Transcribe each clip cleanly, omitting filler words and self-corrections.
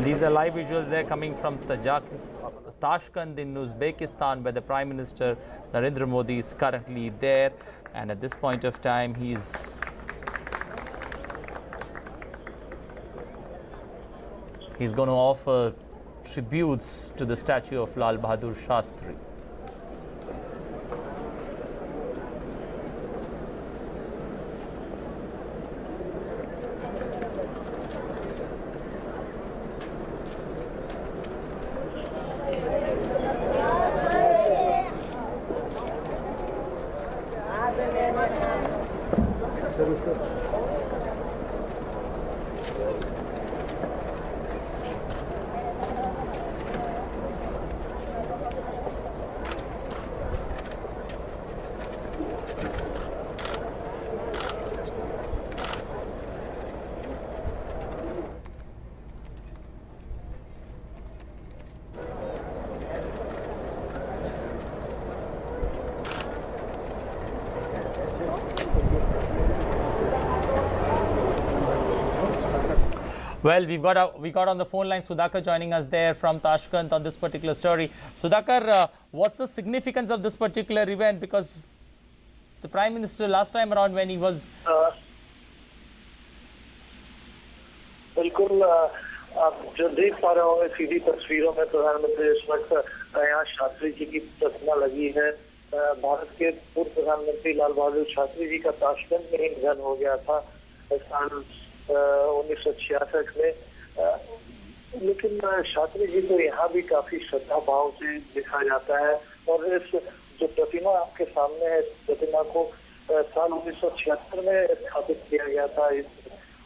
These are live visuals there coming from Tashkent in Uzbekistan, where the Prime Minister Narendra Modi is currently there, and at this point of time he's going to offer tributes to the statue of Lal Bahadur Shastri. Well, we got on the phone line Sudhakar joining us there from Tashkent on this particular story. Sudhakar, what's the significance of this particular event? Because the Prime Minister last time around when he was... बिल्कुल आप जो देख पा रहे होंगे सीधी तस्वीरों में प्रधानमंत्री इस वक्त यहाँ शास्त्री जी की प्रतिमा लगी है। भारत के पूर्व प्रधानमंत्री लाल बहादुर शास्त्री जी का ताशकंद में ही निधन हो गया था साल 1966 में, लेकिन शास्त्री जी को यहाँ भी काफी श्रद्धा भाव से देखा जाता है। और इस जो प्रतिमा आपके सामने है, इस प्रतिमा को साल 1976 में स्थापित किया गया था इस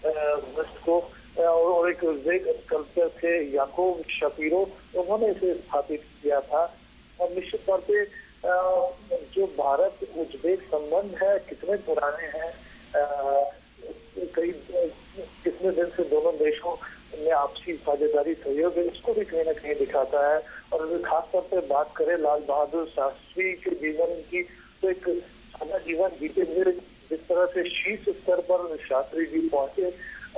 वृक्ष को, और एक उज़्बेक स्कल्पचर थे याकूब शपीरो, उन्होंने इसे स्थापित किया था। और निश्चित तौर पे जो भारत उज़्बेक संबंध है कितने पुराने हैं, कई कितने दिन से दोनों देशों में आपसी साझेदारी सहयोग है, इसको भी कहीं ना कहीं दिखाता है। और खासतौर पे बात करें लाल बहादुर शास्त्री के जीवन की, तो एक सादा जीवन जीते हुए जिस तरह से शीर्ष स्तर पर शास्त्री जी पहुंचे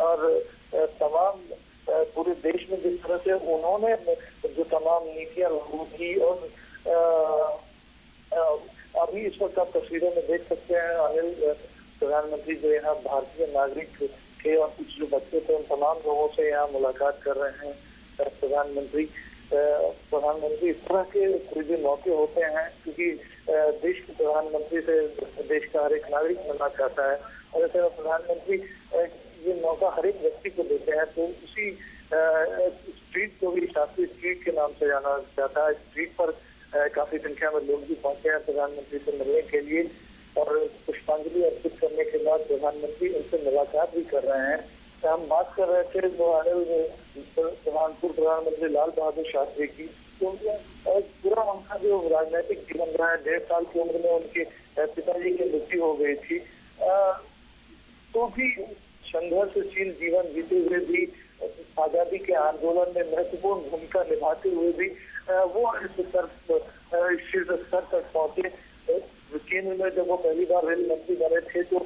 और तमाम पूरे देश में जिस तरह से उन्होंने जो तमाम नीतियां लागू की, और अभी इस वक्त आप तस्वीरों में देख सकते हैं अनिल, प्रधानमंत्री जो यहाँ भारतीय नागरिक थे और कुछ जो बच्चे थे उन तमाम लोगों से यहाँ मुलाकात कर रहे हैं प्रधानमंत्री। इस तरह के कोई भी मौके होते हैं क्योंकि देश के प्रधानमंत्री से देश का हर एक नागरिक मिलना चाहता है, और ऐसे में प्रधानमंत्री ये मौका हर एक व्यक्ति को देते हैं। तो उसी स्ट्रीट को भी शास्त्री स्ट्रीट के नाम से जाना जाता है। स्ट्रीट पर काफी संख्या में लोग भी पहुंचे हैं प्रधानमंत्री से मिलने के लिए, और पुष्पांजलि अर्पित करने के बाद प्रधानमंत्री उनसे मुलाकात भी कर रहे हैं। तो हम बात कर रहे थे पूर्व प्रधानमंत्री लाल बहादुर शास्त्री की, तो पूरा उनका जो राजनीतिक जीवन रहा है, 1.5 साल की उम्र में उनके पिताजी की मृत्यु हो गई थी, तो भी संघर्षशील जीवन जीते हुए भी, आजादी के आंदोलन में महत्वपूर्ण भूमिका निभाते हुए भी वो इस शीर्ष स्तर तक पहुंचे। केंद्र में जब वो पहली बार रेल मंत्री बने थे तो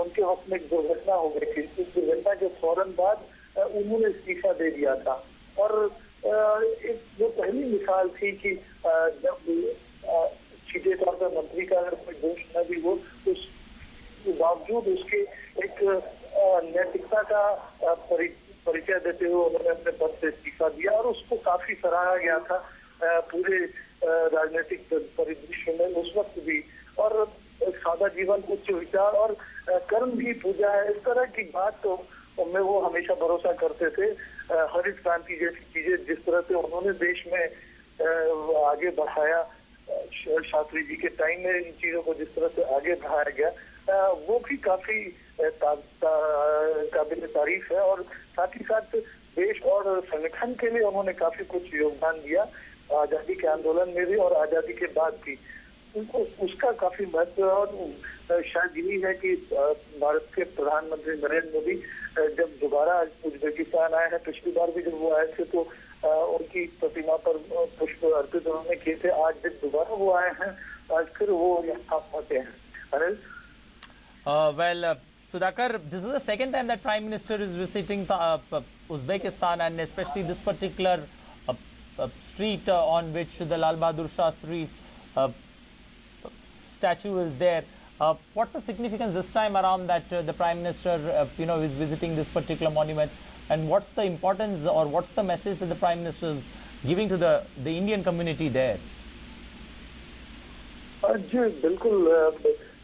उनके वक्त में एक दुर्घटना हो गई थी। इस दुर्घटना के फौरन बाद उन्होंने इस्तीफा दे दिया था, और एक वो पहली मिसाल थी कि जब सीधे तौर पर मंत्री का अगर कोई दोष न भी हो तो उसके बावजूद उसके एक नैतिकता का परिचय देते हुए उन्होंने अपने पद से इस्तीफा दिया, और उसको काफी सराहा गया था पूरे राजनीतिक परिदृश्य में उस वक्त भी। और सादा जीवन, उच्च विचार और कर्म भी पूजा है, इस तरह की बात तो में वो हमेशा भरोसा करते थे। हरित क्रांति जैसी चीजें जिस तरह से उन्होंने देश में आगे बढ़ाया, शास्त्री जी के टाइम में इन चीजों को जिस तरह से आगे बढ़ाया गया, वो भी काफी काबिल तारीफ है। और साथ ही साथ देश और संगठन के लिए उन्होंने काफी कुछ योगदान दिया, आजादी के आंदोलन में भी और आजादी के बाद भी उनको उसका काफी महत्व है। और शायद यही है कि भारत के प्रधानमंत्री नरेंद्र मोदी जब दोबारा उज्बेकिस्तान आए हैं, पिछली बार भी जब वो आए थे तो उनकी प्रतिमा पर पुष्प अर्पित उन्होंने किए थे। आज जब दोबारा वो आए हैं, आज फिर वो यहाँ पहुंचे हैं। Anil, Well, Sudhakar, this is the second time that Prime Minister is visiting Uzbekistan, and especially this particular street on which the Lal Bahadur Shastri's statue is there. What's the significance this time around that the Prime Minister, is visiting this particular monument, and what's the importance or what's the message that the Prime Minister is giving to the Indian community there? जी बिल्कुल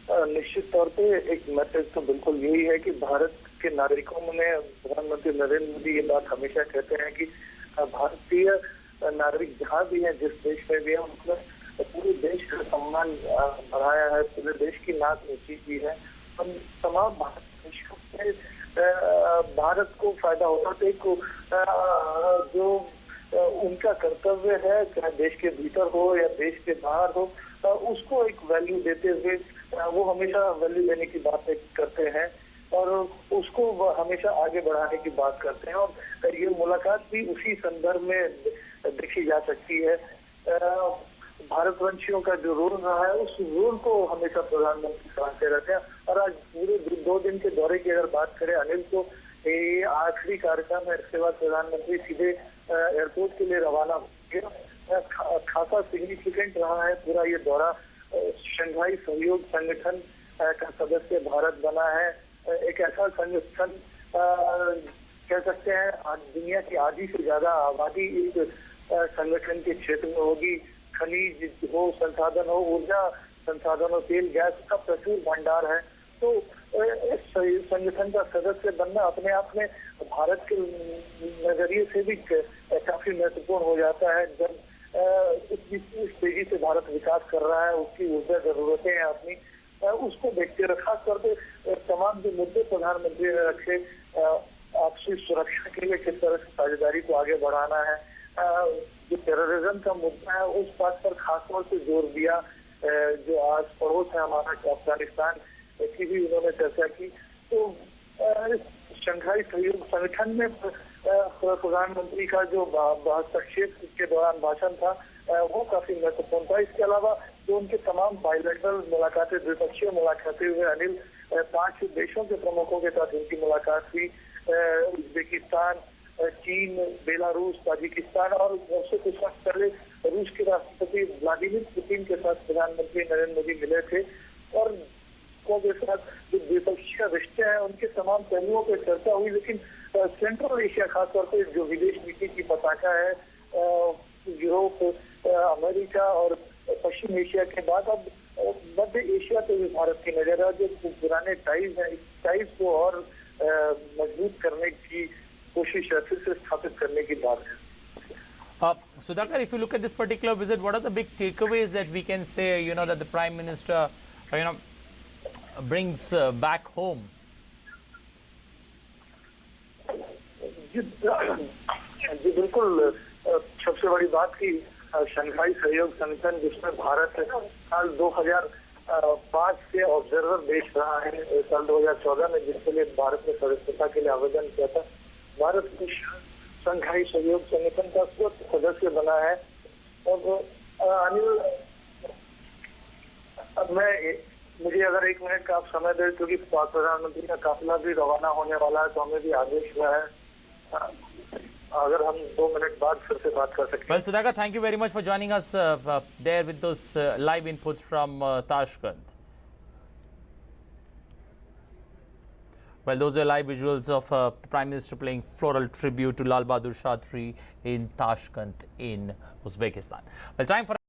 निश्चित तौर पे एक message तो बिल्कुल यही है कि भारत के नागरिकों में प्रधानमंत्री नरेंद्र मोदी ये बात हमेशा कहते हैं कि भारतीय नागरिक जहाँ भी हैं, जिस देश में भी है, उनका पूरे देश का सम्मान बढ़ाया है, पूरे देश की नाक ऊंची की है। हम तमाम देशों से भारत को फायदा होता है। तो जो उनका कर्तव्य है, चाहे देश के भीतर हो या देश के बाहर हो, उसको एक वैल्यू देते हुए वो हमेशा वैल्यू देने की बात करते हैं और उसको हमेशा आगे बढ़ाने की बात करते हैं। और ये मुलाकात भी उसी संदर्भ में देखी जा सकती है। भारतवंशियों का जो रोल रहा है, उस रोल को हमेशा प्रधानमंत्री सराहते रहते हैं। और आज पूरे 2 दिन के दौरे की अगर बात करें अनिल, तो ये आखिरी कार्यक्रम है। इसके बाद प्रधानमंत्री सीधे एयरपोर्ट के लिए रवाना हो गया। खासा सिग्निफिकेंट रहा है पूरा ये दौरा। शंघाई सहयोग संगठन का सदस्य भारत बना है। एक ऐसा संगठन कह सकते हैं दुनिया की आधी से ज्यादा आबादी इस संगठन के क्षेत्र में होगी। खनिज हो, संसाधन हो, ऊर्जा संसाधन हो, तेल गैस का प्रचुर भंडार है। तो इस संगठन का सदस्य बनना अपने आप में भारत के नजरिए से भी काफी महत्वपूर्ण हो जाता है। जब इस तेजी से भारत विकास कर रहा है, उसकी ऊर्जा जरूरतें हैं अपनी, उसको देखते हुए खास तौर पे तमाम जो मुद्दे प्रधानमंत्री ने रखे, आपसी सुरक्षा के लिए किस तरह से साझेदारी को आगे बढ़ाना है, जो टेररिज्म का मुद्दा है उस बात पर खास तौर से जोर दिया। जो आज पड़ोस है हमारा अफगानिस्तान की भी उन्होंने चर्चा की। तो शंघाई सहयोग संगठन में प्रधानमंत्री का जो हस्तक्षेप के दौरान भाषण था वो काफी महत्वपूर्ण था। इसके अलावा जो उनके तमाम बायलैटरल मुलाकातें, द्विपक्षीय मुलाकातें हुए अनिल, 5 देशों के प्रमुखों के साथ उनकी मुलाकात हुई। उज्बेकिस्तान, चीन, बेलारूस, ताजिकिस्तान और उससे कुछ वक्त पहले रूस के राष्ट्रपति व्लादिमीर पुतिन के साथ प्रधानमंत्री नरेंद्र मोदी मिले थे। और के साथ जो द्विपक्षीय रिश्ते हैं उनके तमाम पहलुओं पर चर्चा हुई। लेकिन सेंट्रल एशिया, खासतौर पर जो विदेश नीति की पताका है, यूरोप, अमेरिका और पश्चिम एशिया के बाद अब मध्य एशिया पे भी भारत की नजर है। जो पुराने टाइज हैं, इस टाइज को और मजबूत करने की कोशिश है, फिर से स्थापित करने की बात है। Sudhakar, if you look at this particular visit, what are the big takeaways that we can say, that the Prime Minister, brings back home? जी बिल्कुल, सबसे बड़ी बात की शंघाई सहयोग संगठन, जिसमें भारत साल 2005 से ऑब्जर्वर देश रहा है। साल 2014 में जिसके लिए भारत ने सदस्यता के लिए आवेदन किया था, भारत शंघाई सहयोग संगठन का स्वतः सदस्य बना है। और अनिल, अब मुझे अगर 1 मिनट का आप समय दें, क्योंकि प्रधानमंत्री का काफिला भी रवाना होने वाला है, तो हमें भी आदेश हुआ है अगर हम 2 मिनट बाद फिर से बात कर सकते हैं। Well, Sudhakar, thank you very much for joining us there with those live inputs from Tashkent. Well, those are live visuals of the Prime Minister paying floral tribute to Lal Bahadur Shastri in Tashkent in Uzbekistan. Well, time for